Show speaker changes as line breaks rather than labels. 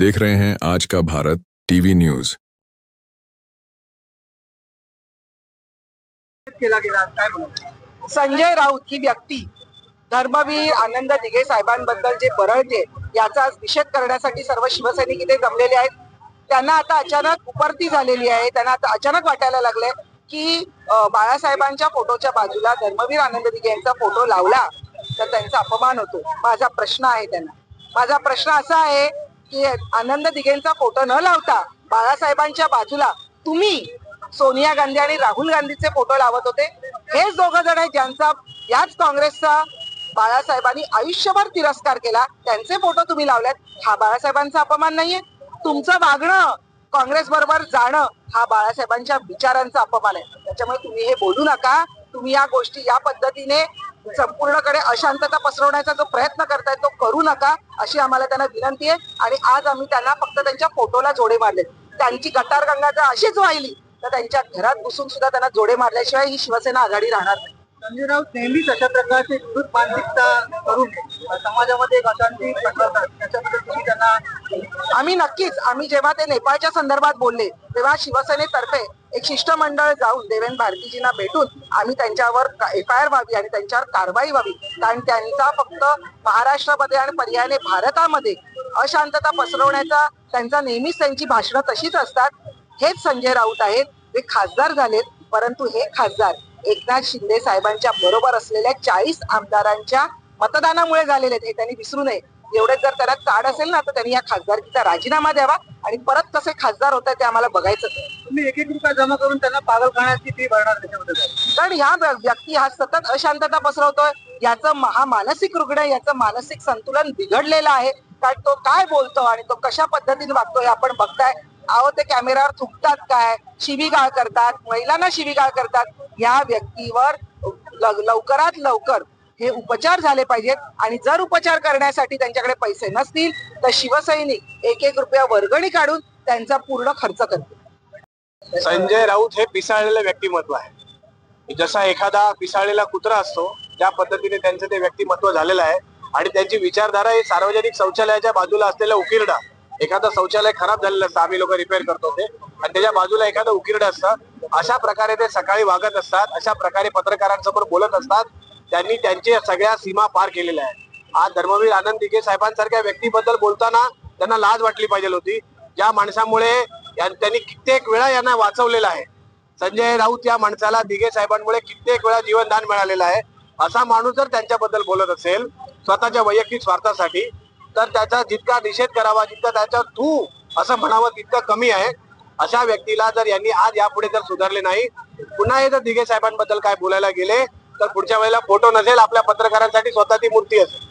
देख रहे हैं आज का भारत टीवी न्यूज।
संजय राऊत ही व्यक्ती धर्मवीर आनंद दिघे साहेबांबद्दल जे बरळते याचा निषेध करण्यासाठी सर्व शिवसैनिक इथे जमलेले आहेत। त्यांना आता अचानक उपरती झालेली आहे। त्यांना आता अचानक वाटायला लागले की बाळासाहेबांच्या फोटोच्या बाजूला धर्मवीर आनंद दिघे यांचा फोटो लावला तर त्यांचा अपमान होतो। माझा प्रश्न आहे त्यांना, माझा प्रश्न असा आहे की आनंद दिघेंचा फोटो न लावता बाळासाहेबांच्या बाजूला तुम्ही सोनिया गांधी आणि राहुल गांधीचे फोटो लावत होते। हेच दोघं जण आहेत ज्यांचा याच काँग्रेसचा बाळासाहेबांनी आयुष्यभर तिरस्कार केला, त्यांचे फोटो तुम्ही लावल्यात। हा बाळासाहेबांचा अपमान नाहीये? तुमचं वागणं, काँग्रेस बरोबर जाणं हा बाळासाहेबांच्या विचारांचा अपमान आहे। त्याच्यामुळे तुम्ही हे बोलू नका। तुम्ही या गोष्टी या पद्धतीने संपूर्णकडे अशांतता पसरवण्याचा जो प्रयत्न करतायत तो करू नका अशी आम्हाला त्यांना विनंती आहे। आणि आज आम्ही त्यांना फक्त त्यांच्या फोटोला जोडे मारले। त्यांची गटारगंगा जर अशीच वाहिली तर त्यांच्या घरात घुसून सुद्धा त्यांना जोडे मारल्याशिवाय ही शिवसेना आघाडी राहणार नाही।
संजय राऊत नेहमीच अशा प्रकारची विकृत मानसिकता करून समाजामध्ये एक अशांती पसरवतात, त्याच्याबद्दल तुम्ही त्यांना
आम्ही जेव्हा ते नेपाळच्या संदर्भात बोलले तेव्हा शिवसेनेतर्फे एक शिष्टमंडळ जाऊन देवेंद्र भारतीजींना भेटून आम्ही त्यांच्यावर FIR व्हावी आणि त्यांच्यावर कारवाई व्हावी, कारण त्यांचा फक्त महाराष्ट्रामध्ये आणि पर्यायाने भारतामध्ये अशांतता पसरवण्याचा त्यांचा नेहमीच त्यांची भाषणं तशीच असतात। हेच संजय राऊत आहेत, ते खासदार झालेत, परंतु हे खासदार एकनाथ शिंदे साहेबांच्या बरोबर असलेल्या 40 आमदारांच्या मतदानामुळे झालेले आहेत, हे त्यांनी विसरू नये। एवढेच जर त्याला काढ असेल ना तर त्यांनी या खासदारकीचा राजीनामा द्यावा आणि परत कसे खासदार होत आहे ते आम्हाला बघायचं।
तुम्ही एक रुपया जमा करून त्यांना पागलखान्याची फी भरणार त्याच्याबद्दल?
कारण ह्या व्यक्ती हा सतत अशांतता पसरवतोय, याचं हा मानसिक रुग्ण आहे, याचं मानसिक संतुलन बिघडलेलं आहे। कारण तो काय बोलतो आणि तो कशा पद्धतीने वागतोय आपण बघताय। अहो ते कॅमेऱ्यावर थुंकतात, काय शिवीगाळ करतात, महिलांना शिवीगाळ करतात। या व्यक्तीवर लवकरात लवकर हे उपचार झाले पाहिजेत आणि जर उपचार करण्यासाठी त्यांच्याकडे पैसे नसतील तर शिवसैनिक एक रुपया वर्गणी काढून त्यांचा पूर्ण खर्च करतील।
संजय राऊत हे पिसाळलेलं व्यक्तिमत्व आहे। जसा एखादा पिसाळलेला कुत्रा असतो त्या पद्धतीने त्यांचं ते व्यक्तिमत्व झालेलं आहे आणि त्यांची विचारधारा ही सार्वजनिक शौचालयाच्या बाजूला असलेला उकिरडा, एखादं शौचालय खराब झालेलं असतं, आम्ही लोक रिपेअर करतो ते, आणि त्याच्या बाजूला एखादं उकिरडं असतं, अशा प्रकारे ते सकाळी वागत असतात, अशा प्रकारे पत्रकारांसमोर बोलत असतात। त्यांनी त्यांच्या सगळ्या सीमा पार केलेल्या आहेत। आज धर्मवीर आनंद दिघे साहेबांसारख्या व्यक्तीबद्दल बोलताना त्यांना लाज वाटली पाहिजे होती, ज्या माणसामुळे त्यांनी कित्येक वेळा यांना वाचवलेलं आहे। संजय राऊत या माणसाला दिघे साहेबांमुळे कित्येक वेळा जीवनदान मिळालेलं आहे। असा माणूस जर त्यांच्याबद्दल बोलत असेल स्वतःच्या वैयक्तिक स्वार्थासाठी तर त्याचा जितका निषेध करावा, जितका त्याच्यावर तू असं म्हणावं तितकं कमी आहे। अशा व्यक्तीला जर यांनी आज यापुढे जर सुधारले नाही, पुन्हा हे जर दिघे साहेबांबद्दल काय बोलायला गेले तर पुढच्या वेळेला फोटो नसेल, आपल्या पत्रकारांसाठी स्वतः ती मूर्ती असेल।